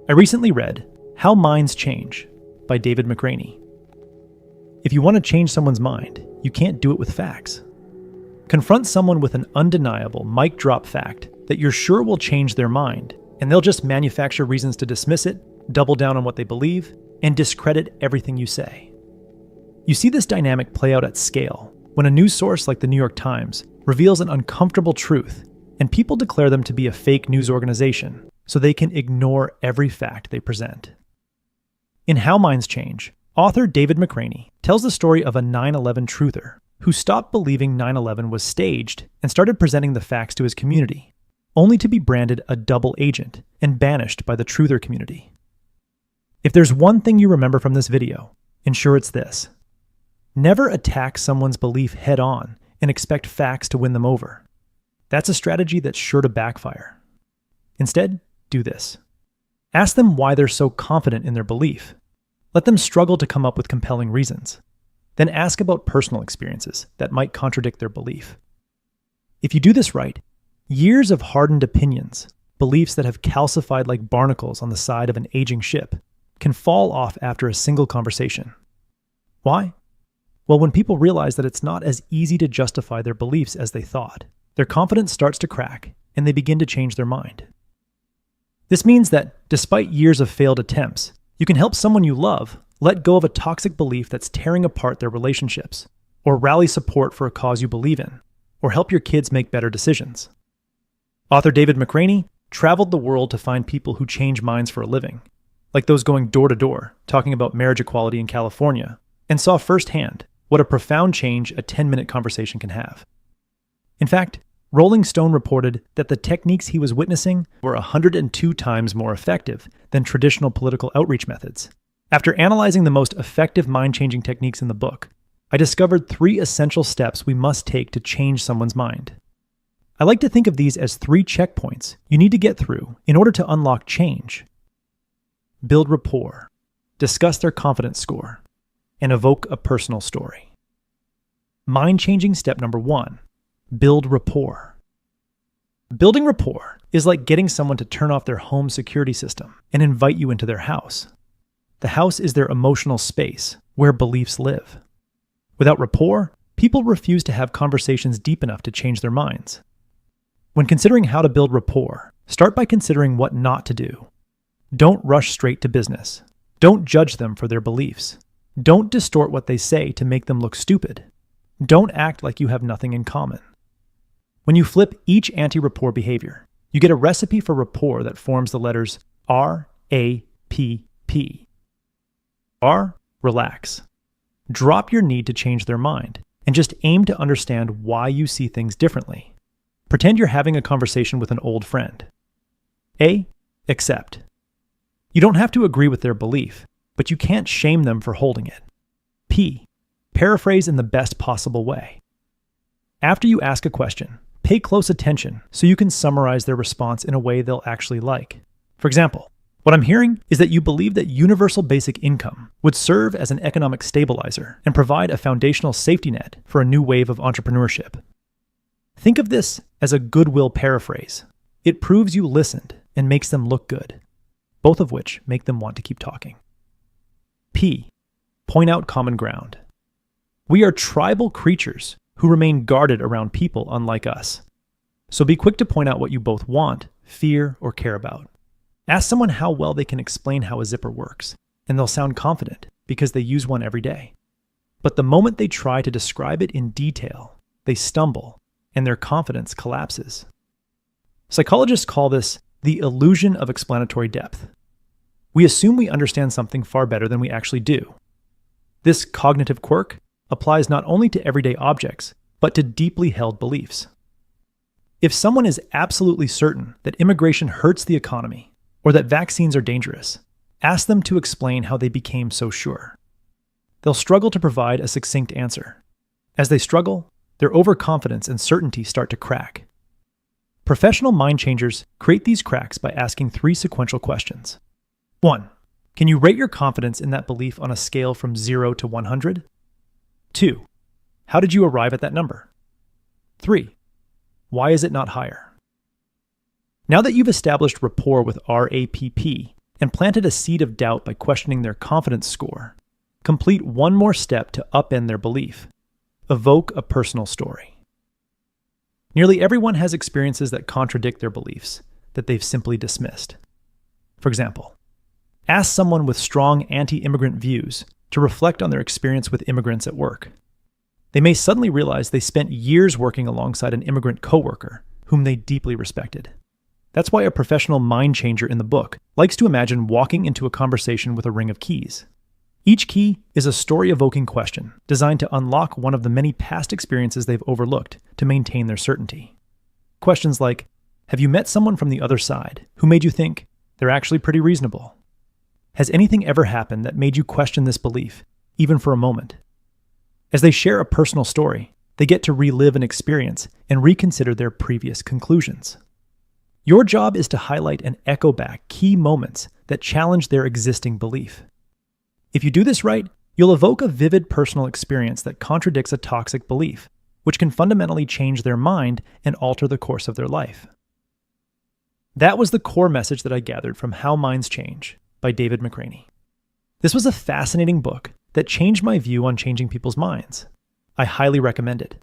I recently read How Minds Change by David McRaney. If you want to change someone's mind, you can't do it with facts. Confront someone with an undeniable mic drop fact that you're sure will change their mind, and they'll just manufacture reasons to dismiss it, double down on what they believe, and discredit everything you say. You see this dynamic play out at scale when a news source like the New York Times reveals an uncomfortable truth, and people declare them to be a fake news organization so they can ignore every fact they present. In How Minds Change, author David McRaney tells the story of a 9/11 truther who stopped believing 9/11 was staged and started presenting the facts to his community, only to be branded a double agent and banished by the truther community. If there's one thing you remember from this video, ensure it's this. Never attack someone's belief head-on and expect facts to win them over. That's a strategy that's sure to backfire. Instead, do this. Ask them why they're so confident in their belief. Let them struggle to come up with compelling reasons. Then ask about personal experiences that might contradict their belief. If you do this right, years of hardened opinions, beliefs that have calcified like barnacles on the side of an aging ship, can fall off after a single conversation. Why? Well, when people realize that it's not as easy to justify their beliefs as they thought, their confidence starts to crack and they begin to change their mind. This means that, despite years of failed attempts, you can help someone you love let go of a toxic belief that's tearing apart their relationships, or rally support for a cause you believe in, or help your kids make better decisions. Author David McRaney traveled the world to find people who change minds for a living, like those going door to door talking about marriage equality in California, and saw firsthand what a profound change a 10-minute conversation can have. In fact, Rolling Stone reported that the techniques he was witnessing were 102 times more effective than traditional political outreach methods. After analyzing the most effective mind-changing techniques in the book, I discovered 3 essential steps we must take to change someone's mind. I like to think of these as 3 checkpoints you need to get through in order to unlock change. Build rapport, discuss their confidence score, and evoke a personal story. Mind-changing step number 1. Build rapport. Building rapport is like getting someone to turn off their home security system and invite you into their house. The house is their emotional space where beliefs live. Without rapport, people refuse to have conversations deep enough to change their minds. When considering how to build rapport, start by considering what not to do. Don't rush straight to business. Don't judge them for their beliefs. Don't distort what they say to make them look stupid. Don't act like you have nothing in common. When you flip each anti-rapport behavior, you get a recipe for rapport that forms the letters R-A-P-P. R, relax. Drop your need to change their mind and just aim to understand why you see things differently. Pretend you're having a conversation with an old friend. A, accept. You don't have to agree with their belief, but you can't shame them for holding it. P, paraphrase in the best possible way. After you ask a question, pay close attention so you can summarize their response in a way they'll actually like. For example, what I'm hearing is that you believe that universal basic income would serve as an economic stabilizer and provide a foundational safety net for a new wave of entrepreneurship. Think of this as a goodwill paraphrase. It proves you listened and makes them look good, both of which make them want to keep talking. P, point out common ground. We are tribal creatures who remain guarded around people unlike us. So be quick to point out what you both want, fear, or care about. Ask someone how well they can explain how a zipper works, and they'll sound confident because they use one every day. But the moment they try to describe it in detail, they stumble, and their confidence collapses. Psychologists call this the illusion of explanatory depth. We assume we understand something far better than we actually do. This cognitive quirk applies not only to everyday objects, but to deeply held beliefs. If someone is absolutely certain that immigration hurts the economy, or that vaccines are dangerous, ask them to explain how they became so sure. They'll struggle to provide a succinct answer. As they struggle, their overconfidence and certainty start to crack. Professional mind changers create these cracks by asking 3 sequential questions. 1. Can you rate your confidence in that belief on a scale from 0 to 100? 2. How did you arrive at that number? 3. Why is it not higher? Now that you've established rapport with RAPP, and planted a seed of doubt by questioning their confidence score. Complete one more step to upend their belief. Evoke a personal story. Nearly everyone has experiences that contradict their beliefs, that they've simply dismissed. For example, ask someone with strong anti-immigrant views to reflect on their experience with immigrants at work. They may suddenly realize they spent years working alongside an immigrant coworker whom they deeply respected. That's why a professional mind changer in the book likes to imagine walking into a conversation with a ring of keys. Each key is a story-evoking question designed to unlock one of the many past experiences they've overlooked to maintain their certainty. Questions like, have you met someone from the other side who made you think they're actually pretty reasonable? Has anything ever happened that made you question this belief, even for a moment? As they share a personal story, they get to relive an experience and reconsider their previous conclusions. Your job is to highlight and echo back key moments that challenge their existing belief. If you do this right, you'll evoke a vivid personal experience that contradicts a toxic belief, which can fundamentally change their mind and alter the course of their life. That was the core message that I gathered from How Minds Change by David McRaney. This was a fascinating book that changed my view on changing people's minds. I highly recommend it.